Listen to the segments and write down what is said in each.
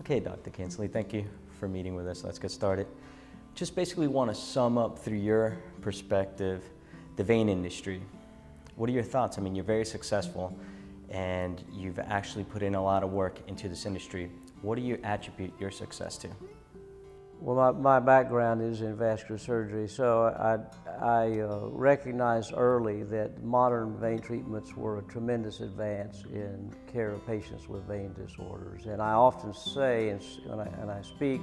Okay, Dr. Kingsley, thank you for meeting with us. Let's get started. Just basically want to sum up through your perspective the vein industry. What are your thoughts? I mean, you're very successful and you've actually put in a lot of work into this industry. What do you attribute your success to? Well, my background is in vascular surgery, so I recognized early that modern vein treatments were a tremendous advance in care of patients with vein disorders. And I often say, and I speak,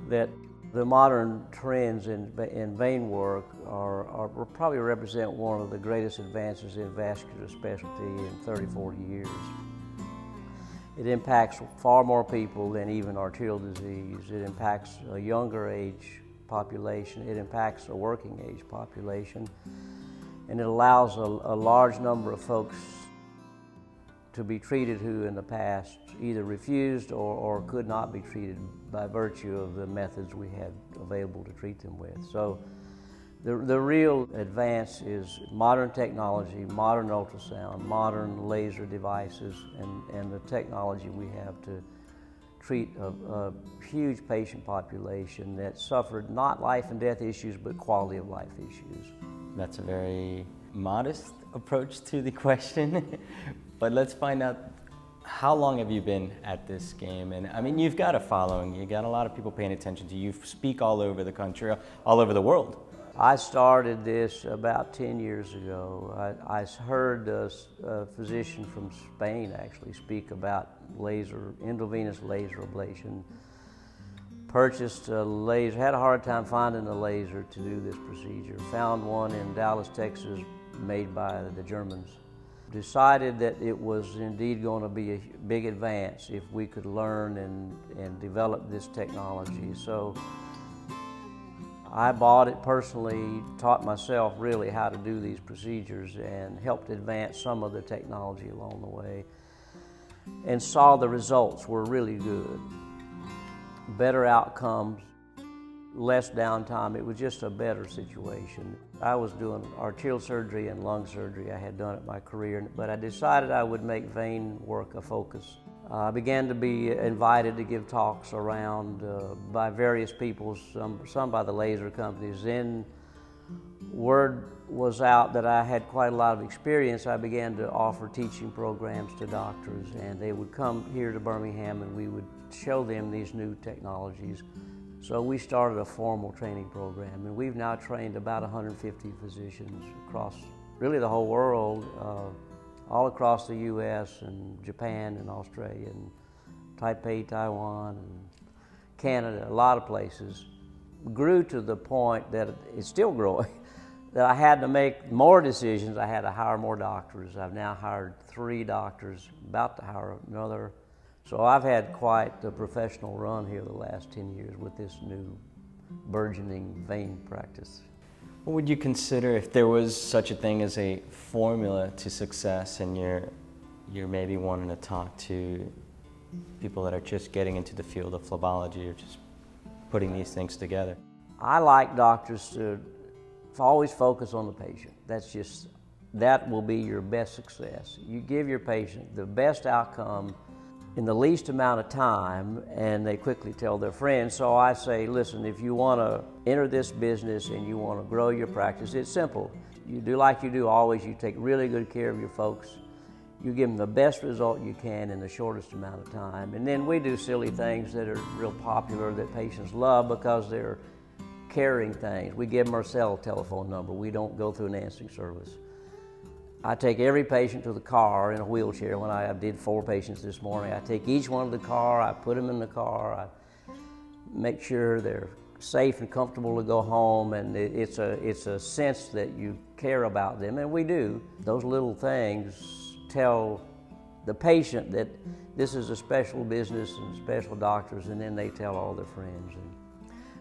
that the modern trends in vein work probably represent one of the greatest advances in vascular specialty in 30, 40 years. It impacts far more people than even arterial disease. It impacts a younger age population. It impacts a working age population. And it allows a large number of folks to be treated who in the past either refused or could not be treated by virtue of the methods we had available to treat them with. So the real advance is modern technology, modern ultrasound, modern laser devices, and the technology we have to treat a huge patient population that suffered not life and death issues, but quality of life issues. That's a very modest approach to the question, but let's find out, how long have you been at this game? And I mean, you've got a following, you got a lot of people paying attention to you. You speak all over the country, all over the world. I started this about 10 years ago. I heard a physician from Spain actually speak about endovenous laser ablation. Purchased a laser, had a hard time finding a laser to do this procedure. Found one in Dallas, Texas, made by the Germans. Decided that it was indeed going to be a big advance if we could learn and develop this technology. So I bought it personally, taught myself really how to do these procedures, and helped advance some of the technology along the way, and saw the results were really good. Better outcomes, less downtime. It was just a better situation. I was doing arterial surgery and lung surgery. I had done it in my career, but I decided I would make vein work a focus. I began to be invited to give talks around by various people, some by the laser companies. Then word was out that I had quite a lot of experience. I began to offer teaching programs to doctors, and they would come here to Birmingham and we would show them these new technologies. So we started a formal training program, and we've now trained about 150 physicians across really the whole world, all across the U.S. and Japan and Australia and Taipei, Taiwan, and Canada, a lot of places. Grew to the point that it's still growing, that I had to make more decisions. I had to hire more doctors. I've now hired 3 doctors, about to hire another. So I've had quite the professional run here the last 10 years with this new burgeoning vein practice. What would you consider, if there was such a thing as a formula to success, and you're maybe wanting to talk to people that are just getting into the field of phlebology or just putting these things together? I like doctors to always focus on the patient. That will be your best success. You give your patient the best outcome in the least amount of time, and they quickly tell their friends. So I say, listen, if you want to enter this business and you want to grow your practice, it's simple. You do like you do always. You take really good care of your folks. You give them the best result you can in the shortest amount of time. And then we do silly things that are real popular that patients love because they're caring things. We give them our cell telephone number. We don't go through an answering service. I take every patient to the car in a wheelchair. When I did 4 patients this morning, I take each one to the car, I put them in the car, I make sure they're safe and comfortable to go home, and it's a sense that you care about them, and we do. Those little things tell the patient that this is a special business and special doctors, and then they tell all their friends. And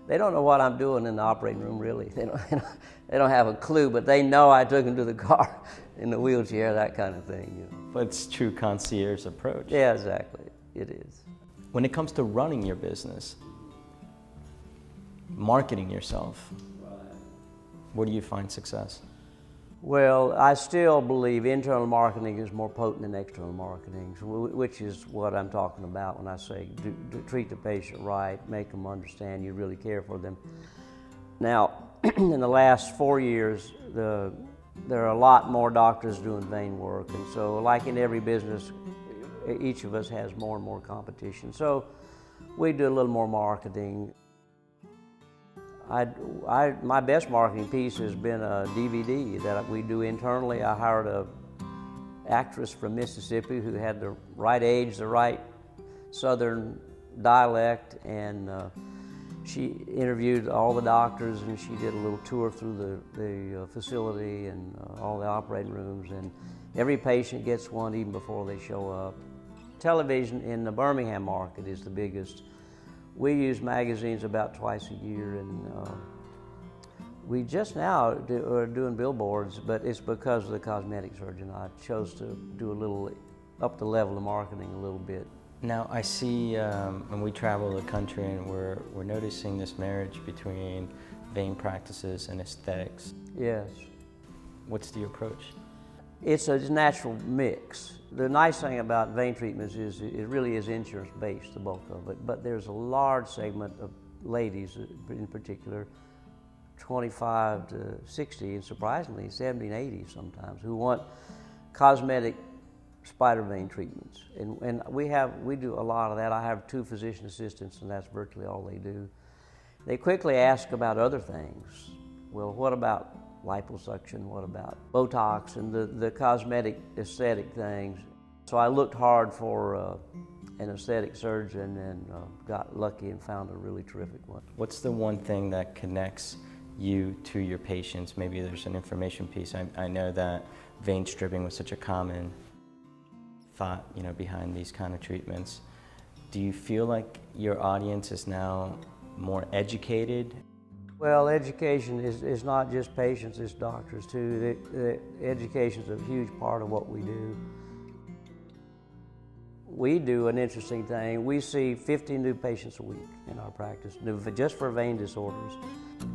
they don't know what I'm doing in the operating room, really. They don't have a clue, but they know I took them to the car in the wheelchair, that kind of thing. You know. But it's true concierge approach. Yeah, exactly. It is. When it comes to running your business, marketing yourself, where do you find success? Well, I still believe internal marketing is more potent than external marketing, which is what I'm talking about when I say treat the patient right, make them understand you really care for them. Now, in the last 4 years, there are a lot more doctors doing vein work, and so like in every business, each of us has more and more competition. So we do a little more marketing. My best marketing piece has been a DVD that we do internally. I hired an actress from Mississippi who had the right age, the right southern dialect, and she interviewed all the doctors, and she did a little tour through the facility and all the operating rooms, and every patient gets one even before they show up. Television in the Birmingham market is the biggest. We use magazines about twice a year, and we just now are doing billboards, but it's because of the cosmetic surgeon. I chose to do a little, up the level of marketing a little bit. Now I see when we travel the country and we're noticing this marriage between vein practices and aesthetics. Yes. What's the approach? It's a natural mix. The nice thing about vein treatments is it really is insurance-based, the bulk of it, but there's a large segment of ladies in particular, 25 to 60, and surprisingly 70 and 80 sometimes, who want cosmetic spider vein treatments. And we do a lot of that. I have 2 physician assistants, and that's virtually all they do. They quickly ask about other things. Well, what about liposuction, what about Botox and the cosmetic aesthetic things? So I looked hard for an aesthetic surgeon and got lucky and found a really terrific one. What's the one thing that connects you to your patients? Maybe there's an information piece. I know that vein stripping was such a common thought, you know, behind these kind of treatments. Do you feel like your audience is now more educated? Well, education is not just patients, it's doctors too. Education is a huge part of what we do. We do an interesting thing. We see 50 new patients a week in our practice, just for vein disorders.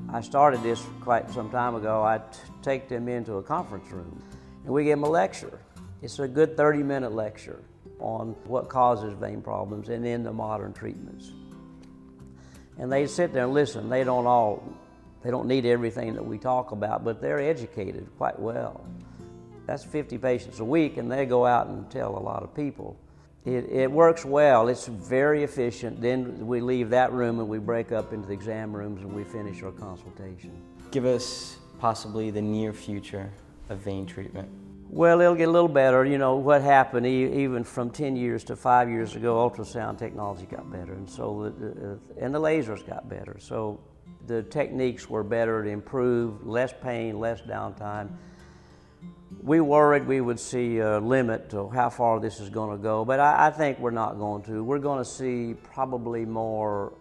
I started this quite some time ago. I take them into a conference room and we give them a lecture. It's a good 30-minute lecture on what causes vein problems and then the modern treatments. And they sit there and listen. They don't need everything that we talk about, but they're educated quite well. That's 50 patients a week, and they go out and tell a lot of people. It works well. It's very efficient. Then we leave that room and we break up into the exam rooms and we finish our consultation. Give us possibly the near future of vein treatment. Well, it'll get a little better. You know, what happened even from 10 years to 5 years ago, ultrasound technology got better, and so and the lasers got better. So the techniques were better to improve, less pain, less downtime. We worried we would see a limit to how far this is going to go, but I think we're not going to. We're going to see probably more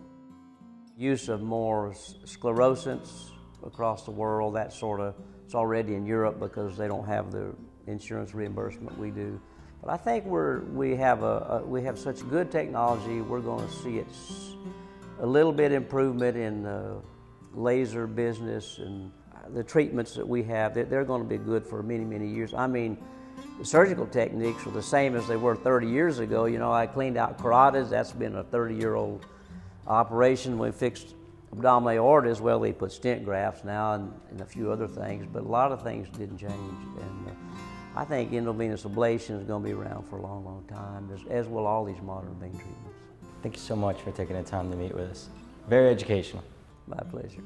use of more sclerosants across the world. That sort of, it's already in Europe because they don't have the insurance reimbursement we do. But I think we have such good technology. We're going to see a little bit improvement in the laser business, and the treatments that we have, they're going to be good for many, many years. I mean, the surgical techniques are the same as they were 30 years ago. You know, I cleaned out carotids. That's been a 30-year-old operation. We fixed abdominal aortas. Well, they put stent grafts now and a few other things, but a lot of things didn't change. And I think intravenous ablation is going to be around for a long, long time, as will all these modern vein treatments. Thank you so much for taking the time to meet with us. Very educational. My pleasure.